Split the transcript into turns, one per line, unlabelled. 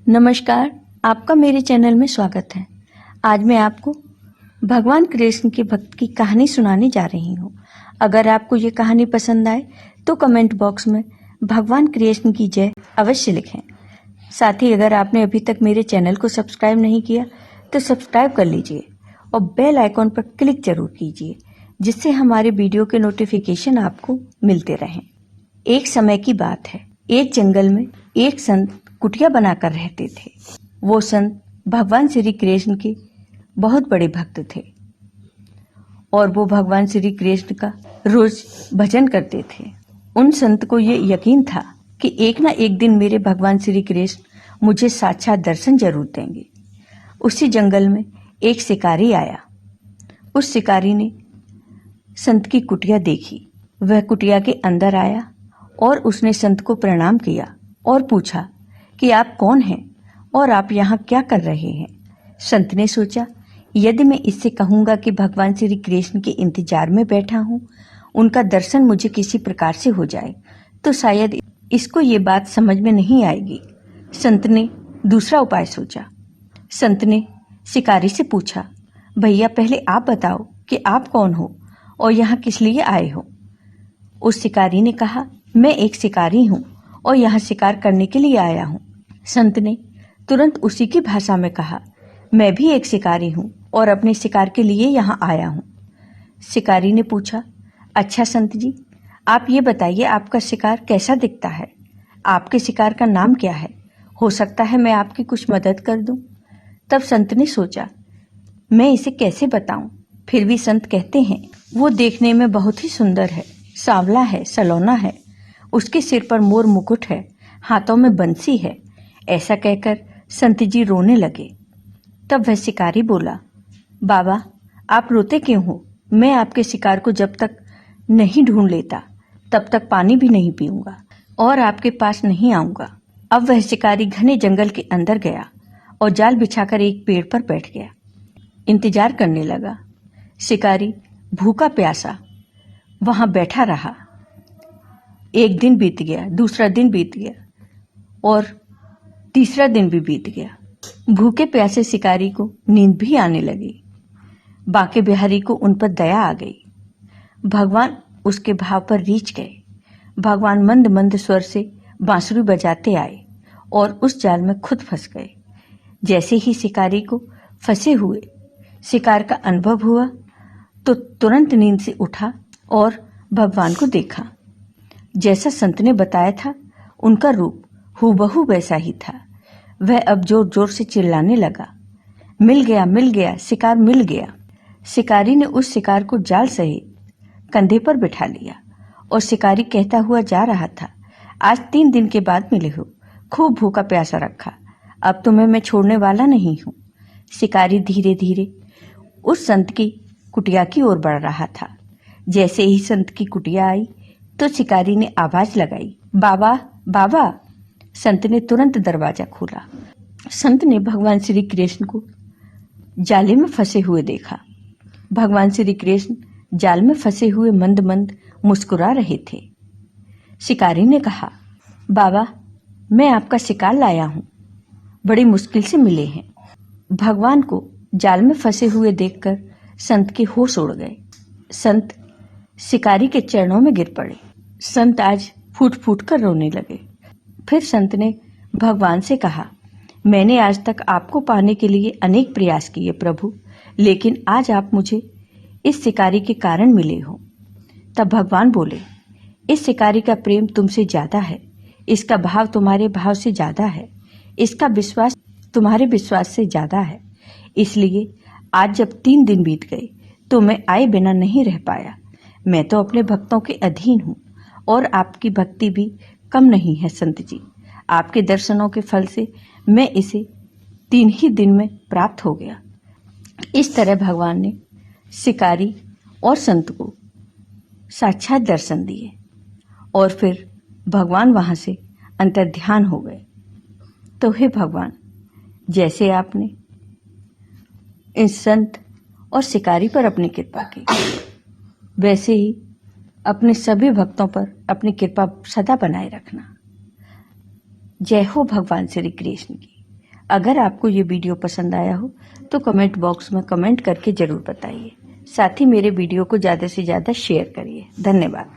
नमस्कार, आपका मेरे चैनल में स्वागत है। आज मैं आपको भगवान कृष्ण के भक्त की कहानी सुनाने जा रही हूँ। अगर आपको ये कहानी पसंद आए तो कमेंट बॉक्स में भगवान कृष्ण की जय अवश्य लिखें। साथ ही अगर आपने अभी तक मेरे चैनल को सब्सक्राइब नहीं किया तो सब्सक्राइब कर लीजिए और बेल आइकॉन पर क्लिक जरूर कीजिए, जिससे हमारे वीडियो के नोटिफिकेशन आपको मिलते रहें। एक समय की बात है, एक जंगल में एक संत कुटिया बनाकर रहते थे। वो संत भगवान श्री कृष्ण के बहुत बड़े भक्त थे और वो भगवान श्री कृष्ण का रोज भजन करते थे। उन संत को ये यकीन था कि एक ना एक दिन मेरे भगवान श्री कृष्ण मुझे साक्षात दर्शन जरूर देंगे। उसी जंगल में एक शिकारी आया। उस शिकारी ने संत की कुटिया देखी। वह कुटिया के अंदर आया और उसने संत को प्रणाम किया और पूछा कि आप कौन हैं और आप यहाँ क्या कर रहे हैं। संत ने सोचा, यदि मैं इससे कहूँगा कि भगवान श्री कृष्ण के इंतजार में बैठा हूँ, उनका दर्शन मुझे किसी प्रकार से हो जाए, तो शायद इसको ये बात समझ में नहीं आएगी। संत ने दूसरा उपाय सोचा। संत ने शिकारी से पूछा, भैया पहले आप बताओ कि आप कौन हो और यहाँ किस लिए आए हो। उस शिकारी ने कहा, मैं एक शिकारी हूँ और यहाँ शिकार करने के लिए आया हूँ। संत ने तुरंत उसी की भाषा में कहा, मैं भी एक शिकारी हूँ और अपने शिकार के लिए यहाँ आया हूँ। शिकारी ने पूछा, अच्छा संत जी, आप ये बताइए आपका शिकार कैसा दिखता है, आपके शिकार का नाम क्या है, हो सकता है मैं आपकी कुछ मदद कर दूं। तब संत ने सोचा, मैं इसे कैसे बताऊं। फिर भी संत कहते हैं, वो देखने में बहुत ही सुंदर है, सांवला है, सलोना है, उसके सिर पर मोर मुकुट है, हाथों में बंसी है। ऐसा कहकर संत जी रोने लगे। तब वह शिकारी बोला, बाबा आप रोते क्यों हो, मैं आपके शिकार को जब तक नहीं ढूंढ लेता तब तक पानी भी नहीं पीऊंगा और आपके पास नहीं आऊंगा। अब वह शिकारी घने जंगल के अंदर गया और जाल बिछाकर एक पेड़ पर बैठ गया। इंतजार करने लगा। शिकारी भूखा प्यासा वहां बैठा रहा। एक दिन बीत गया, दूसरा दिन बीत गया और तीसरा दिन भी बीत गया। भूखे प्यासे शिकारी को नींद भी आने लगी। बांके बिहारी को उन पर दया आ गई। भगवान उसके भाव पर रीझ गए। भगवान मंद मंद स्वर से बांसुरी बजाते आए और उस जाल में खुद फंस गए। जैसे ही शिकारी को फंसे हुए शिकार का अनुभव हुआ तो तुरंत नींद से उठा और भगवान को देखा। जैसा संत ने बताया था, उनका रूप हूबहू वैसा ही था। वह अब जोर जोर से चिल्लाने लगा, मिल गया, शिकार मिल गया। शिकारी ने उस शिकार को जाल सहित कंधे पर बिठा लिया और शिकारी कहता हुआ जा रहा था, आज 3 दिन के बाद मिले हो, खूब भूखा प्यासा रखा, अब तुम्हें मैं छोड़ने वाला नहीं हूँ। शिकारी धीरे धीरे उस संत की कुटिया की ओर बढ़ रहा था। जैसे ही संत की कुटिया आई तो शिकारी ने आवाज लगाई, बाबा बाबा। संत ने तुरंत दरवाजा खोला। संत ने भगवान श्री कृष्ण को जाले में फंसे हुए देखा। भगवान श्री कृष्ण जाल में फंसे हुए मंद मंद मुस्कुरा रहे थे। शिकारी ने कहा, बाबा मैं आपका शिकार लाया हूं, बड़ी मुश्किल से मिले हैं। भगवान को जाल में फंसे हुए देखकर संत के होश उड़ गए। संत शिकारी के चरणों में गिर पड़े। संत आज फूट फूट कर रोने लगे। फिर संत ने भगवान से कहा, मैंने आज तक आपको पाने के लिए अनेक प्रयास किए प्रभु, लेकिन आज आप मुझे इस शिकारी के कारण मिले हो। तब भगवान बोले, इस शिकारी का प्रेम तुमसे ज्यादा है, इसका भाव तुम्हारे भाव से ज्यादा है, इसका विश्वास तुम्हारे विश्वास से ज्यादा है। इसलिए आज जब 3 दिन बीत गए तो मैं आए बिना नहीं रह पाया। मैं तो अपने भक्तों के अधीन हूँ और आपकी भक्ति भी कम नहीं है संत जी। आपके दर्शनों के फल से मैं इसे 3 ही दिन में प्राप्त हो गया। इस तरह भगवान ने शिकारी और संत को साक्षात दर्शन दिए और फिर भगवान वहां से अंतर्ध्यान हो गए। तो हे भगवान, जैसे आपने इस संत और शिकारी पर अपनी कृपा की, वैसे ही अपने सभी भक्तों पर अपनी कृपा सदा बनाए रखना। जय हो भगवान श्री कृष्ण की। अगर आपको ये वीडियो पसंद आया हो तो कमेंट बॉक्स में कमेंट करके ज़रूर बताइए। साथ ही मेरे वीडियो को ज़्यादा से ज़्यादा शेयर करिए। धन्यवाद।